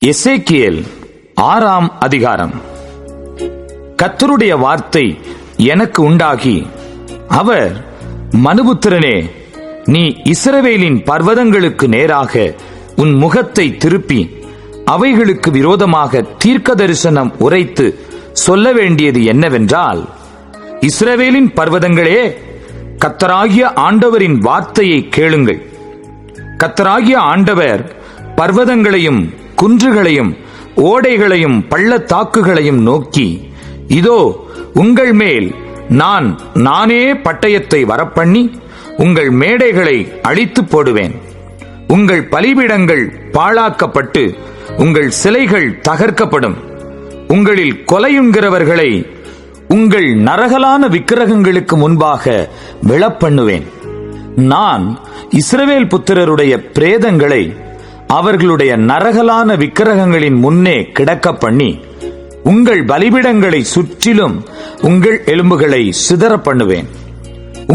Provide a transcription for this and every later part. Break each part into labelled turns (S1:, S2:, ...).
S1: எசேக்கியேல் 6ஆம் அதிகாரம். கர்த்தருடைய வார்த்தை எனக்கு உண்டாகி, அவர், மனுபுத்திரனே, நீ இஸ்ரவேலின் பர்வதங்களுக்கு நேராக உன் முகத்தை திருப்பி அவைகளுக்கு விரோதமாக தீர்க்க தரிசனம் உரைத்து சொல்ல வேண்டியது என்னவென்றால், இஸ்ரவேலின் பர்வதங்களே, கர்த்தராகிய ஆண்டவரின் வார்த்தையை கேளுங்கள். கர்த்தராகிய ஆண்டவர் பர்வதங்களையும் குன்றுகளையும் ஓடைகளையும் பள்ளத்தாக்குகளையும் நோக்கி, இதோ உங்கள் மேல் நானே பட்டயத்தை வரப்பண்ணி உங்கள் மேடைகளை அழித்து போடுவேன். உங்கள் பலிபீடங்கள் பாழாக்கப்பட்டு உங்கள் சிலைகள் தகர்க்கப்படும். உங்களில் கொலையுண்கிறவர்களை உங்கள் நரகலான விக்கிரகங்களுக்கு முன்பாக விழப்பண்ணுவேன். நான் இஸ்ரவேல் புத்திரருடைய பிரேதங்களை அவர்களுடைய நரகலான விக்கிரகங்களின் முன்னே கிடக்க பண்ணி, உங்கள் பலிபீடங்களை சுற்றிலும் உங்கள் எலும்புகளை சிதற பண்ணுவேன்.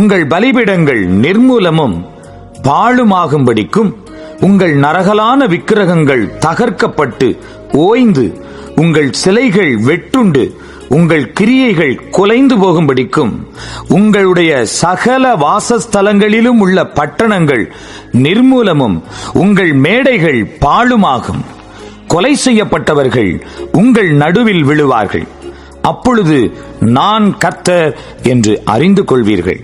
S1: உங்கள் பலிபீடங்கள் நிர்மூலமும் பாழுமாகும்படிக்கும் உங்கள் நரகலான விக்கிரகங்கள் தகர்க்கப்பட்டு ஓய்ந்து உங்கள் சிலைகள் வெட்டுண்டு உங்கள் கிரியைகள் குலைந்து போகும்படிக்கும் உங்களுடைய சகல வாசஸ்தலங்களிலும் உள்ள பட்டணங்கள் நிர்மூலமும் உங்கள் மேடைகள் பாழுமாகும். கொலை செய்யப்பட்டவர்கள் உங்கள் நடுவில் விழுவார்கள். அப்பொழுது நான் கர்த்தர் என்று அறிந்து கொள்வீர்கள்.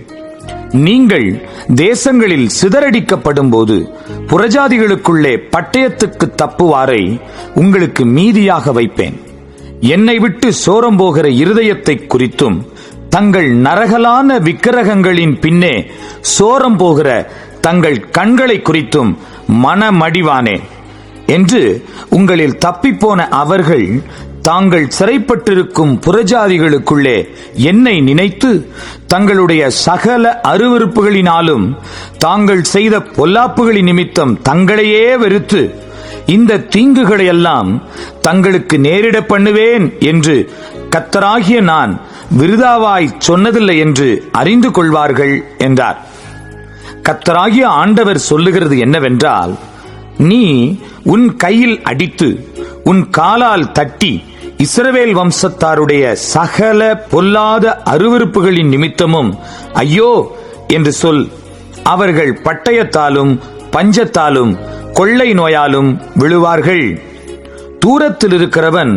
S1: நீங்கள் தேசங்களில் சிதறடிக்கப்படும் போது புறஜாதிகளுக்குள்ளே பட்டயத்துக்கு தப்புவாரை உங்களுக்கு மீதியாக வைப்பேன். என்னை விட்டு சோரம் போகிற இருதயத்தை குறித்தும் தங்கள் நரகலான விக்கிரகங்களின் பின்னே சோரம் போகிற தங்கள் கண்களை குறித்தும் மனமடிவானேன் என்று உங்களில் தப்பிப்போன அவர்கள் தாங்கள் சிறைப்பட்டிருக்கும் புறஜாதிகளுக்குள்ளே என்னை நினைத்து தங்களுடைய சகல அருவருப்புகளினாலும் தாங்கள் செய்த பொல்லாப்புகளின் நிமித்தம் தங்களையே வெறுத்து இந்த தீங்குகளையெல்லாம் தங்களுக்கு நேரிட பண்ணுவேன் என்று கர்த்தராகிய நான் விருதாவாய் சொன்னதில்லை என்று அறிந்து கொள்வார்கள் என்றார். கர்த்தராகிய ஆண்டவர் சொல்லுகிறது என்னவென்றால், நீ உன் கையில் அடித்து உன் காலால் தட்டி இஸ்ரவேல் வம்சத்தாருடைய சகல பொல்லாத அருவருப்புகளின் நிமித்தமும் ஐயோ என்று சொல். அவர்கள் பட்டயத்தாலும் பஞ்சத்தாலும் கொள்ளை நோயாலும் விழுவார்கள். தூரத்தில் இருக்கிறவன்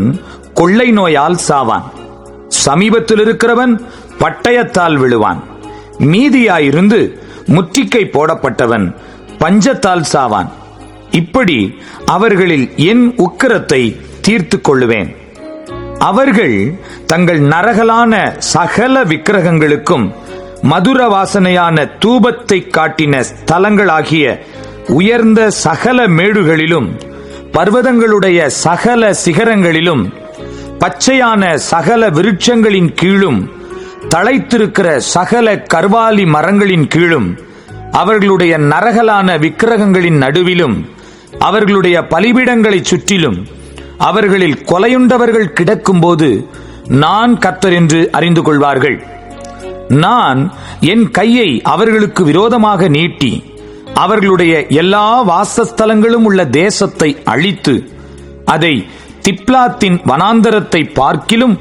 S1: கொள்ளை நோயால் சாவான், சமீபத்தில் இருக்கிறவன் பட்டயத்தால் விழுவான். மீதியாயிருந்து முற்றிக்கை போடப்பட்டவன் பஞ்சத்தால் சாவான். இப்படி அவர்களில் என் உக்கிரத்தை தீர்த்து கொள்ளுவேன். அவர்கள் தங்கள் நரகலான சகல விக்கிரகங்களுக்கும் மதுர வாசனையான தூபத்தை காட்டின ஸ்தலங்களாகிய உயர்ந்த சகல மேடுகளிலும் பர்வதங்களுடைய சகல சிகரங்களிலும் பச்சையான சகல விருட்சங்களின் கீழும் தழைத்திருக்கிற சகல கர்வாலி மரங்களின் கீழும் அவர்களுடைய நரகலான விக்கிரகங்களின் நடுவிலும் அவர்களுடைய பலிபீடங்களை சுற்றிலும் அவர்களில் கொலையுண்டவர்கள் கிடக்கும்போது நான் கர்த்தர் என்று அறிந்து கொள்வார்கள். நான் என் கையை அவர்களுக்கு விரோதமாக நீட்டி அவர்களுடைய எல்லா வாசஸ்தலங்களும் உள்ள தேசத்தை அழித்து அதை திப்லாத்தின் வனாந்தரத்தை பார்க்கிலும்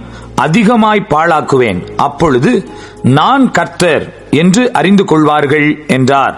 S1: அதிகமாய் பாழாக்குவேன். அப்பொழுது நான் கர்த்தர் என்று அறிந்து கொள்வார்கள் என்றார்.